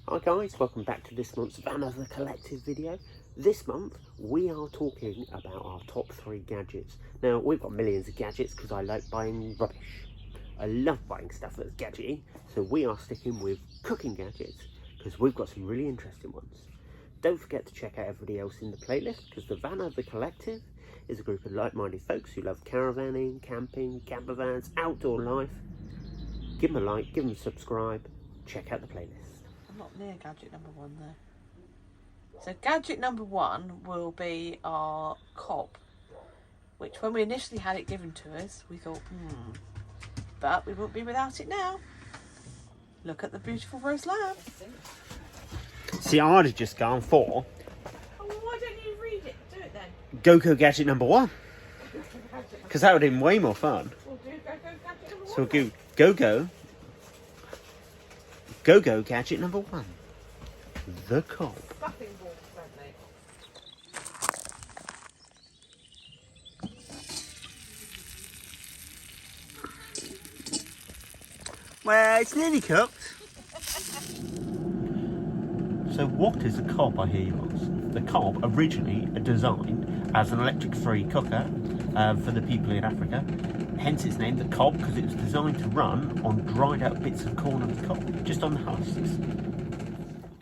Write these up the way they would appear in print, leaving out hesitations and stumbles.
Hi guys, welcome back to this month's Vanother collective video. This month we are talking about our top 3 gadgets. Now we've got millions of gadgets because I like buying rubbish. I love buying stuff that's gadgety, so we are sticking with cooking gadgets because we've got some really interesting ones. Don't forget to check out everybody else in the playlist because the Vanother collective is a group of like-minded folks who love caravanning, camping, campervans, outdoor life. Give them a like, give them a subscribe, check out the playlist. Not near gadget number 1 though. So gadget number 1 will be our cob, which when we initially had it given to us, we thought, but we won't be without it now. Look at the beautiful roast lamb. See, I'd have just gone for... Oh, well, why don't you read it? Do it then. Go gadget number 1. Because that would have been way more fun. We'll do gadget number 1. So we'll do go gadget number 1. The cob. Stuffing balls, don't they? Well, it's nearly cooked. So what is a cob, I hear you ask? The cob originally designed as an electric-free cooker for the people in Africa. Hence its name, the cob, because it was designed to run on dried out bits of corn on the cob, just on the husks.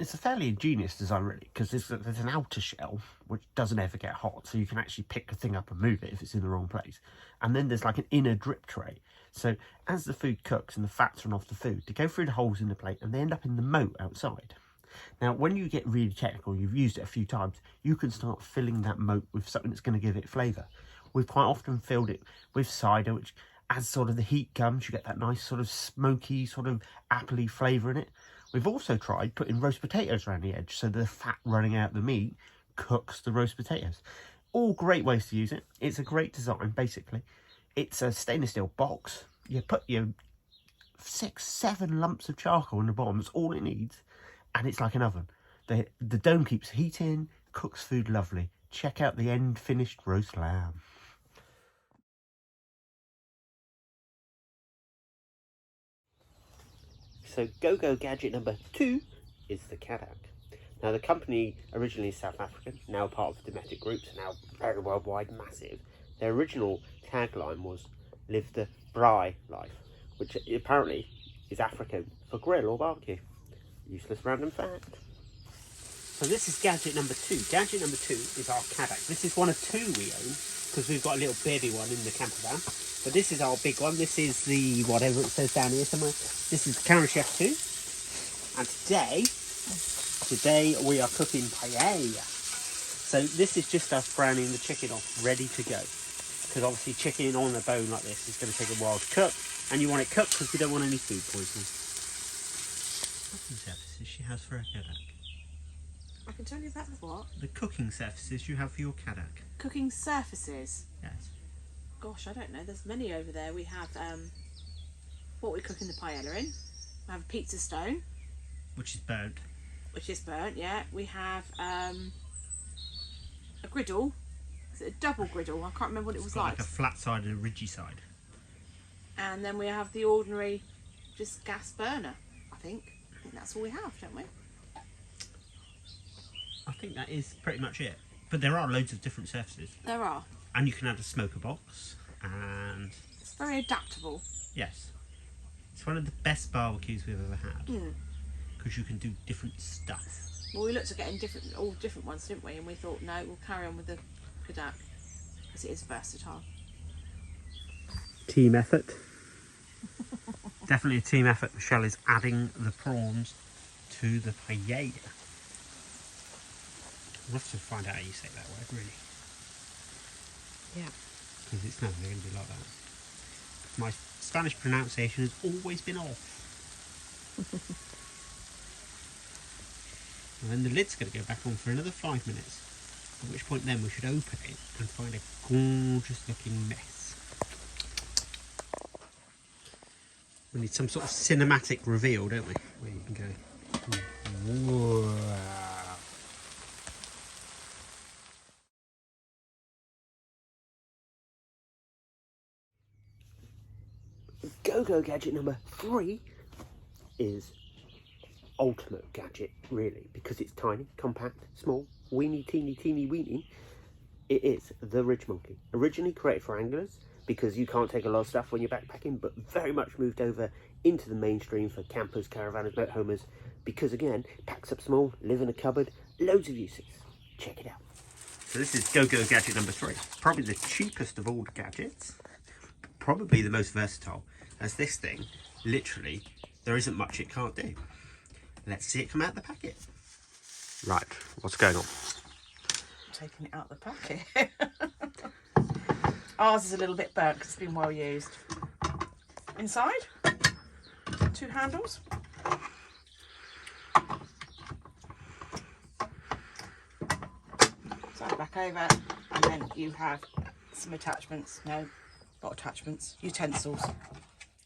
It's a fairly ingenious design, really, because there's an outer shell which doesn't ever get hot, so you can actually pick the thing up and move it if it's in the wrong place. And then there's like an inner drip tray. So as the food cooks and the fats run off the food, they go through the holes in the plate and they end up in the moat outside. Now, when you get really technical, you've used it a few times, you can start filling that moat with something that's going to give it flavour. We've quite often filled it with cider, which as sort of the heat comes, you get that nice sort of smoky, sort of appley flavour in it. We've also tried putting roast potatoes around the edge, so the fat running out the meat cooks the roast potatoes. All great ways to use it. It's a great design, basically. It's a stainless steel box. You put your 6-7 lumps of charcoal in the bottom, that's all it needs, and it's like an oven. The dome keeps heat in, cooks food lovely. Check out the end finished roast lamb. So go gadget number 2 is the Kadak. Now the company originally is South African, now part of Dometic Groups, now very worldwide, massive. Their original tagline was "Live the Braai life," which apparently is African for grill or barbecue. Useless random fact. So this is gadget number 2. Gadget number 2 is our Kadak. This is one of 2 we own, because we've got a little baby one in the camper van. But this is our big one. This is the, whatever it says down here somewhere. This is the Karen Chef 2. And today we are cooking paella. So this is just us browning the chicken off, ready to go. Because obviously chicken on a bone like this is going to take a while to cook. And you want it cooked because we don't want any food poisoning. Cooking surfaces she has for her Kadak. I can tell you about what? The cooking surfaces you have for your Kadak. Cooking surfaces? Yes. Gosh, I don't know. There's many over there. We have what we cook in the paella in. We have a pizza stone. Which is burnt. Which is burnt, yeah. We have a griddle. Is it a double griddle? I can't remember what it was like. Like a flat side and a ridgy side. And then we have the ordinary, just gas burner, I think. I think that's all we have, don't we? I think that is pretty much it. But there are loads of different surfaces. There are. And you can add a smoker box. And it's very adaptable. Yes. It's one of the best barbecues we've ever had. Because you can do different stuff. Well, we looked at getting all different ones, didn't we? And we thought, no, we'll carry on with the Kadak. Because it is versatile. Team effort. Definitely a team effort. Michelle is adding the prawns to the paella. I'll have to find out how you say that word, really. Yeah. Because it's never going to be like that. My Spanish pronunciation has always been off. And then the lid's going to go back on for another 5 minutes. At which point then we should open it and find a gorgeous looking mess. We need some sort of cinematic reveal, don't we? Where you can go, whoa. Go gadget number 3 is ultimate gadget, really, because it's tiny, compact, small, weeny, teeny weeny. It is the Ridge Monkey. Originally created for anglers, because you can't take a lot of stuff when you're backpacking, but very much moved over into the mainstream for campers, caravanners, motorhomers, because again, packs up small, live in a cupboard, loads of uses. Check it out. So this is Go-Go gadget number 3. Probably the cheapest of all the gadgets. Probably the most versatile, as this thing, literally, there isn't much it can't do. Let's see it come out of the packet. Right, what's going on? Taking it out of the packet. Ours is a little bit burnt because it's been well used. Inside, 2 handles. So back over, and then you have some attachments. No, not attachments, utensils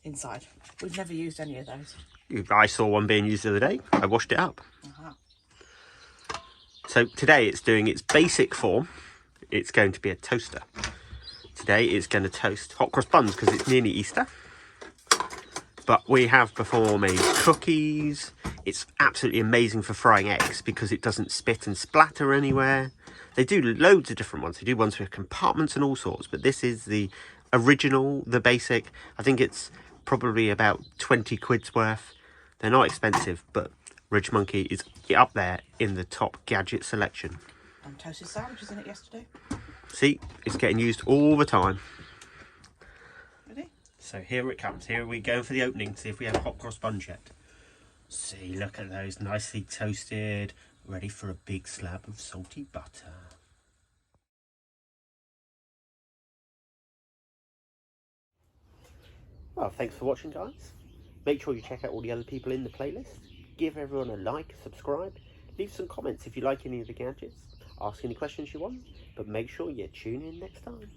inside. We've never used any of those. I saw one being used the other day. I washed it up. So today it's doing its basic form. It's going to be a toaster. Today it's going to toast hot cross buns because it's nearly Easter. But we have before made cookies. It's absolutely amazing for frying eggs because it doesn't spit and splatter anywhere. They do loads of different ones. They do ones with compartments and all sorts, but this is the original, the basic. I think it's probably about 20 quid's worth. They're not expensive, but Ridge Monkey is up there in the top gadget selection. And toasted sandwiches in it yesterday. See, it's getting used all the time. Ready? So here it comes. Here we go for the opening. See if we have hot cross buns yet. See, look at those, nicely toasted, ready for a big slab of salty butter. Well, thanks for watching, guys. Make sure you check out all the other people in the playlist. Give everyone a like, subscribe, leave some comments if you like any of the gadgets, ask any questions you want, but make sure you tune in next time.